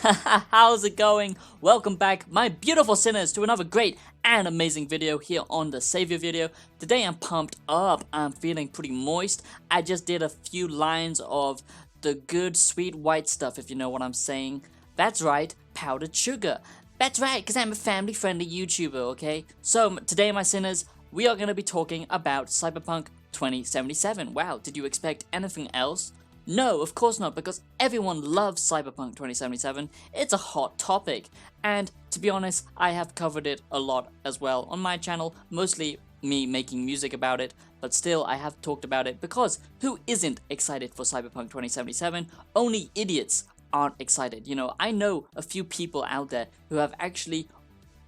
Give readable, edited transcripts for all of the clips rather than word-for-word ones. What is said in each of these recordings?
How's it going? Welcome back, my beautiful sinners, to another great and amazing video here on the Savior video. Today I'm pumped up, I'm feeling pretty moist. I just did a few lines of the good sweet white stuff, if you know what I'm saying. That's right, powdered sugar. That's right, because I'm a family friendly YouTuber, okay? So today, my sinners, we are going to be talking about Cyberpunk 2077. Wow, did you expect anything else? No, of course not, because everyone loves Cyberpunk 2077. It's a hot topic, and to be honest, I have covered it a lot as well on my channel, mostly me making music about it, but still I have talked about it because who isn't excited for Cyberpunk 2077? Only idiots aren't excited. You know, I know a few people out there who have actually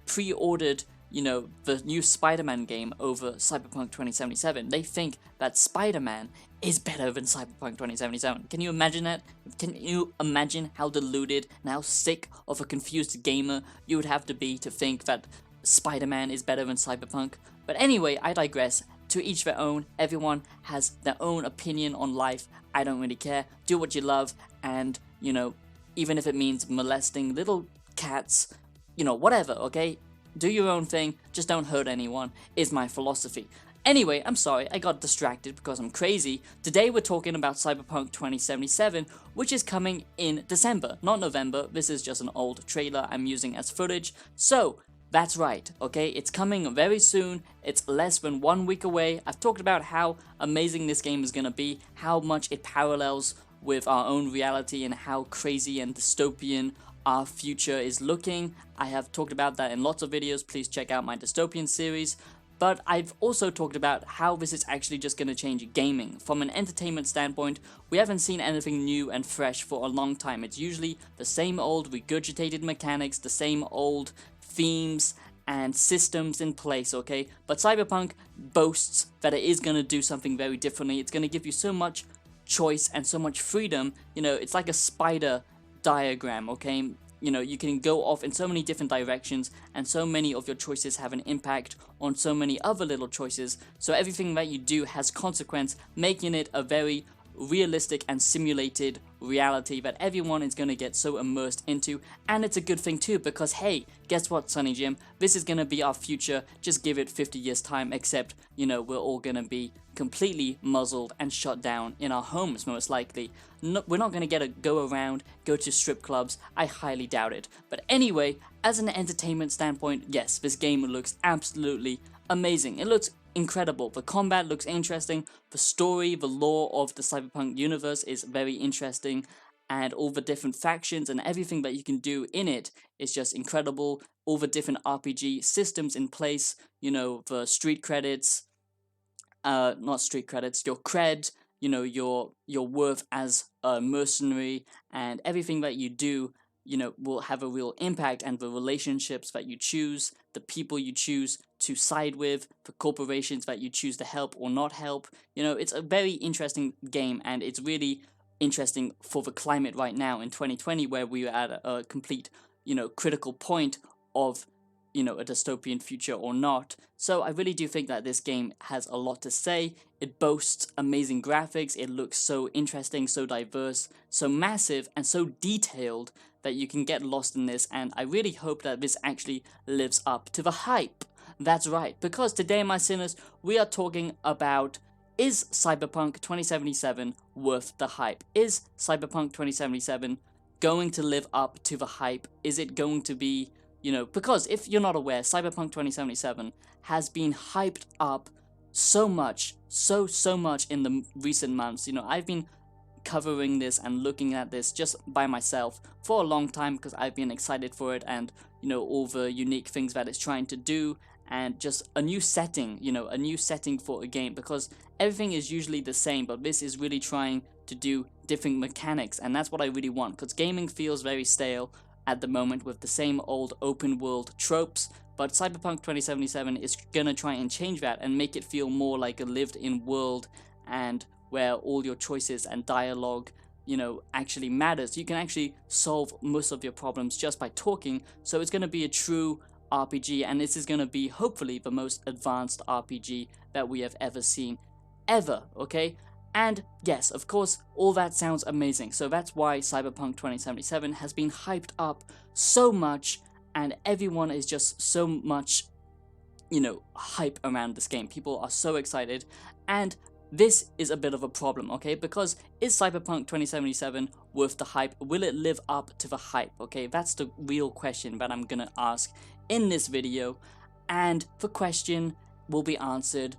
pre-ordered, you know, the new Spider-Man game over Cyberpunk 2077. They think that Spider-Man is better than Cyberpunk 2077. Can you imagine that? Can you imagine how deluded and how sick of a confused gamer you would have to be to think that Spider-Man is better than Cyberpunk? But anyway, I digress. To each their own. Everyone has their own opinion on life. I don't really care. Do what you love, and, you know, even if it means molesting little cats, you know, whatever, okay? Do your own thing, just don't hurt anyone, is my philosophy. Anyway, I'm sorry, I got distracted because I'm crazy. Today we're talking about Cyberpunk 2077, which is coming in December, not November. This is just an old trailer I'm using as footage. So, that's right, okay? It's coming very soon. It's less than 1 week away. I've talked about how amazing this game is gonna be, how much it parallels with our own reality, and how crazy and dystopian our future is looking. I have talked about that in lots of videos. Please check out my dystopian series. But I've also talked about how this is actually just going to change gaming. From an entertainment standpoint, we haven't seen anything new and fresh for a long time. It's usually the same old regurgitated mechanics, the same old themes and systems in place, okay? But Cyberpunk boasts that it is going to do something very differently. It's going to give you so much choice and so much freedom. You know, it's like a spider diagram, okay? You know, you can go off in so many different directions, and so many of your choices have an impact on so many other little choices, so everything that you do has consequence, making it a very realistic and simulated reality that everyone is going to get so immersed into. And it's a good thing too, because hey, guess what, Sonny Jim, this is going to be our future. Just give it 50 years time, except, you know, we're all going to be completely muzzled and shut down in our homes, most likely. No, we're not going to get to go around, go to strip clubs. I highly doubt it. But anyway, as an entertainment standpoint, yes, this game looks absolutely amazing. It looks incredible. The combat looks interesting. The story, the lore of the Cyberpunk universe is very interesting, and all the different factions and everything that you can do in it is just incredible. All the different RPG systems in place, you know, the street credits, not street credits, your cred, you know, your worth as a mercenary, and everything that you do, you know, will have a real impact, and the relationships that you choose, the people you choose to side with, the corporations that you choose to help or not help. You know, it's a very interesting game, and it's really interesting for the climate right now in 2020, where we are at a complete, you know, critical point of, you know, a dystopian future or not. So I really do think that this game has a lot to say. It boasts amazing graphics, it looks so interesting, so diverse, so massive, and so detailed that you can get lost in this, and I really hope that this actually lives up to the hype. That's right, because today, my sinners, we are talking about, is Cyberpunk 2077 worth the hype? Is Cyberpunk 2077 going to live up to the hype? Is it going to be, you know, because if you're not aware, Cyberpunk 2077 has been hyped up so much, so much in the recent months. You know, I've been covering this and looking at this just by myself for a long time because I've been excited for it, and, you know, all the unique things that it's trying to do, and just a new setting, you know, a new setting for a game, because everything is usually the same, but this is really trying to do different mechanics, and that's what I really want, because gaming feels very stale at the moment with the same old open world tropes. But Cyberpunk 2077 is gonna try and change that and make it feel more like a lived in world, and where all your choices and dialogue, you know, actually matters. You can actually solve most of your problems just by talking, so it's gonna be a true RPG, and this is gonna be hopefully the most advanced RPG that we have ever seen, ever, okay? And yes, of course, all that sounds amazing. So that's why Cyberpunk 2077 has been hyped up so much, and everyone is just so much, hype around this game. People are so excited, and this is a bit of a problem, okay? Because is Cyberpunk 2077 worth the hype? Will it live up to the hype, okay? That's the real question that I'm gonna ask in this video, and the question will be answered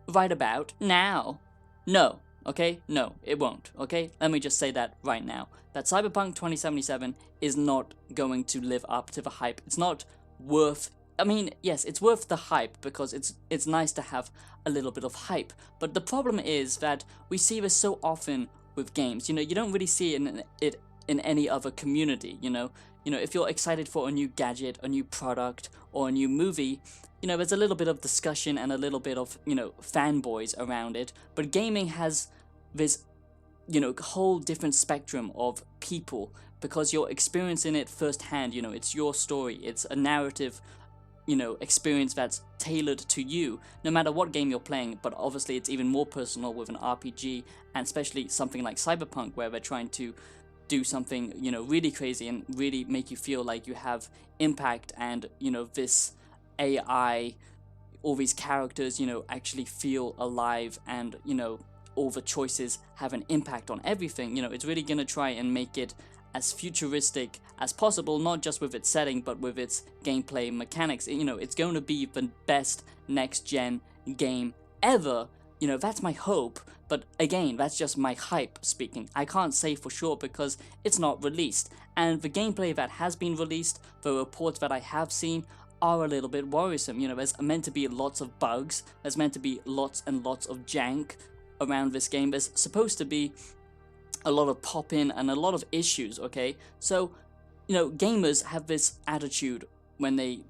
right about now. No, okay? No, it won't, okay? Let me just say that right now. That Cyberpunk 2077 is not going to live up to the hype. It's not worth... I mean, yes, it's worth the hype because it's nice to have a little bit of hype. But the problem is that we see this so often with games. You don't really see it in any other community, if you're excited for a new gadget, a new product, or a new movie, there's a little bit of discussion and a little bit of, fanboys around it. But gaming has this, whole different spectrum of people because you're experiencing it firsthand. It's your story. It's a narrative, experience that's tailored to you, no matter what game you're playing. But obviously it's even more personal with an RPG, and especially something like Cyberpunk, where they're trying to do something, really crazy and really make you feel like you have impact, and, this AI, all these characters, actually feel alive, and, all the choices have an impact on everything. It's really gonna try and make it as futuristic as possible, not just with its setting, but with its gameplay mechanics. It's going to be the best next-gen game ever. That's my hope, but again, that's just my hype speaking. I can't say for sure because it's not released, and the gameplay that has been released, the reports that I have seen, are a little bit worrisome. There's meant to be lots of bugs, there's meant to be lots and lots of jank around this game, there's supposed to be a lot of pop-in and a lot of issues, okay? So, gamers have this attitude when they,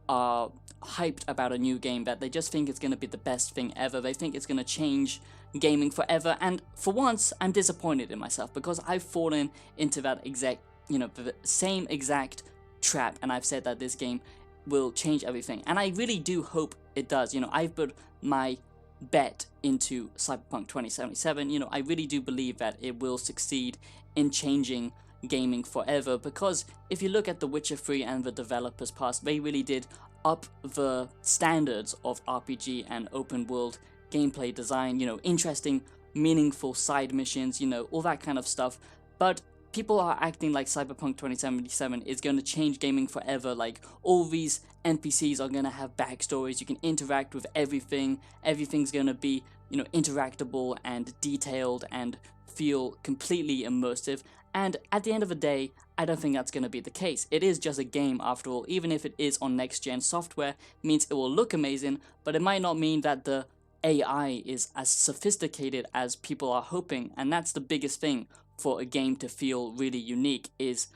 are hyped about a new game, that they just think it's going to be the best thing ever. They think it's going to change gaming forever, and for once, I'm disappointed in myself because I've fallen into that the same exact trap, and I've said that this game will change everything, and I really do hope it does. I've put my bet into Cyberpunk 2077. I really do believe that it will succeed in changing gaming forever, because if you look at The Witcher 3 and the developers past, they really did up the standards of RPG and open world gameplay design, interesting, meaningful side missions, all that kind of stuff. But people are acting like Cyberpunk 2077 is going to change gaming forever, like all these NPCs are going to have backstories, you can interact with everything, everything's going to be, interactable and detailed and feel completely immersive. And at the end of the day, I don't think that's going to be the case. It is just a game after all. Even if it is on next-gen software, means it will look amazing, but it might not mean that the AI is as sophisticated as people are hoping, and that's the biggest thing for a game to feel really unique is,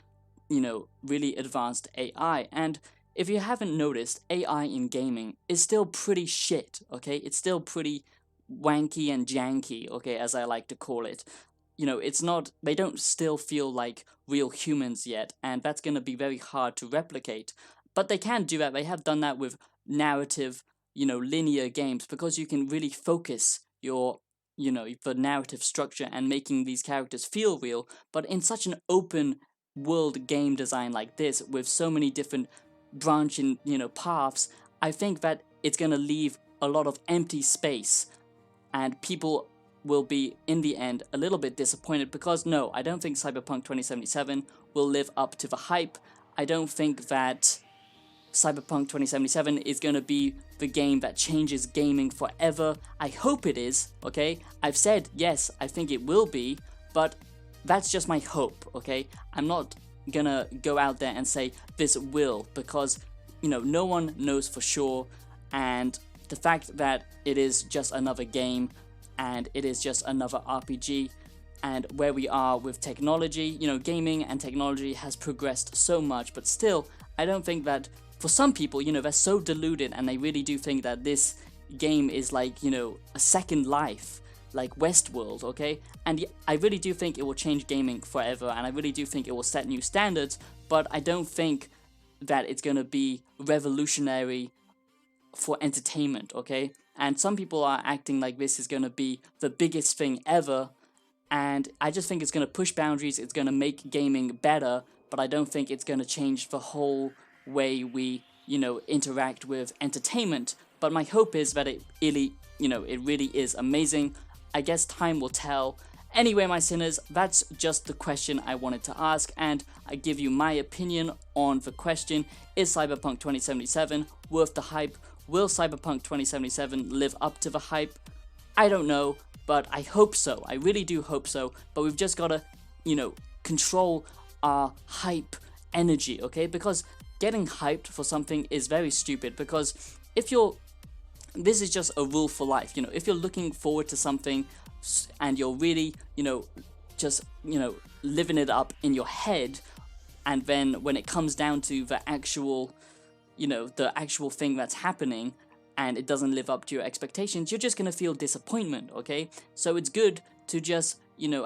really advanced AI. And if you haven't noticed, AI in gaming is still pretty shit, okay? It's still pretty wanky and janky, okay, as I like to call it. It's not, they don't still feel like real humans yet, and that's going to be very hard to replicate. But they can do that. They have done that with narrative, linear games, because you can really focus your the narrative structure and making these characters feel real. But in such an open world game design like this, with so many different branching paths, I think that it's going to leave a lot of empty space, and people will be in the end a little bit disappointed, because no, I don't think Cyberpunk 2077 will live up to the hype. I don't think that Cyberpunk 2077 is going to be the game that changes gaming forever. I hope it is, okay? I've said, yes, I think it will be, but that's just my hope, okay? I'm not gonna go out there and say this will, because, no one knows for sure, and the fact that it is just another game, and it is just another RPG, and where we are with technology, gaming and technology has progressed so much, but still, I don't think that, for some people, they're so deluded and they really do think that this game is like, a second life, like Westworld, okay? And I really do think it will change gaming forever, and I really do think it will set new standards, but I don't think that it's gonna be revolutionary for entertainment, okay? And some people are acting like this is gonna be the biggest thing ever, and I just think it's gonna push boundaries, it's gonna make gaming better, but I don't think it's gonna change the whole way we, interact with entertainment. But my hope is that it really is amazing. I guess time will tell. Anyway, my sinners, that's just the question I wanted to ask, and I give you my opinion on the question: is Cyberpunk 2077 worth the hype? Will Cyberpunk 2077 live up to the hype? I don't know, but I hope so. I really do hope so, but we've just gotta, control our hype energy, okay? Because getting hyped for something is very stupid, because this is just a rule for life, if you're looking forward to something and you're really, living it up in your head, and then when it comes down to the actual thing that's happening and it doesn't live up to your expectations, you're just gonna feel disappointment, okay? So it's good to just,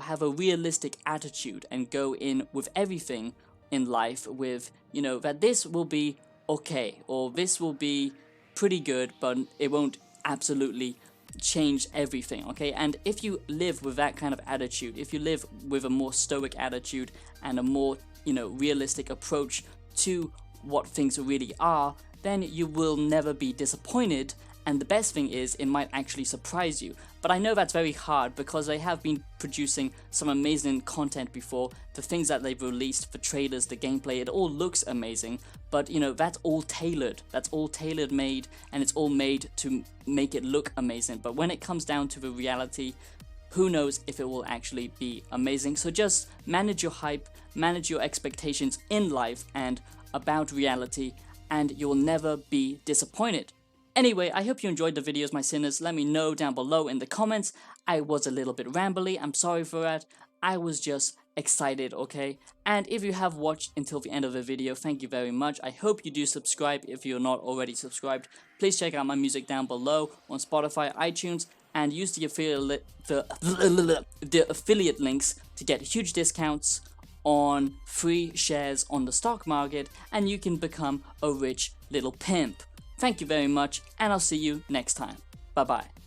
have a realistic attitude and go in with everything in life with, that this will be okay, or this will be pretty good, but it won't absolutely change everything, okay? And if you live with that kind of attitude, if you live with a more stoic attitude and a more, realistic approach to what things really are, then you will never be disappointed, and the best thing is it might actually surprise you. But I know that's very hard, because they have been producing some amazing content before. The things that they've released, the trailers, the gameplay, it all looks amazing, but that's all tailored, made, and it's all made to make it look amazing. But when it comes down to the reality, who knows if it will actually be amazing. So just manage your hype, manage your expectations in life and about reality, and you'll never be disappointed. Anyway, I hope you enjoyed the videos, my sinners. Let me know down below in the comments. I was a little bit rambly, I'm sorry for that. I was just excited, okay? And if you have watched until the end of the video, thank you very much. I hope you do subscribe if you're not already subscribed. Please check out my music down below on Spotify, iTunes, and use the affiliate links to get huge discounts on free shares on the stock market, and you can become a rich little pimp. Thank you very much, and I'll see you next time. Bye bye.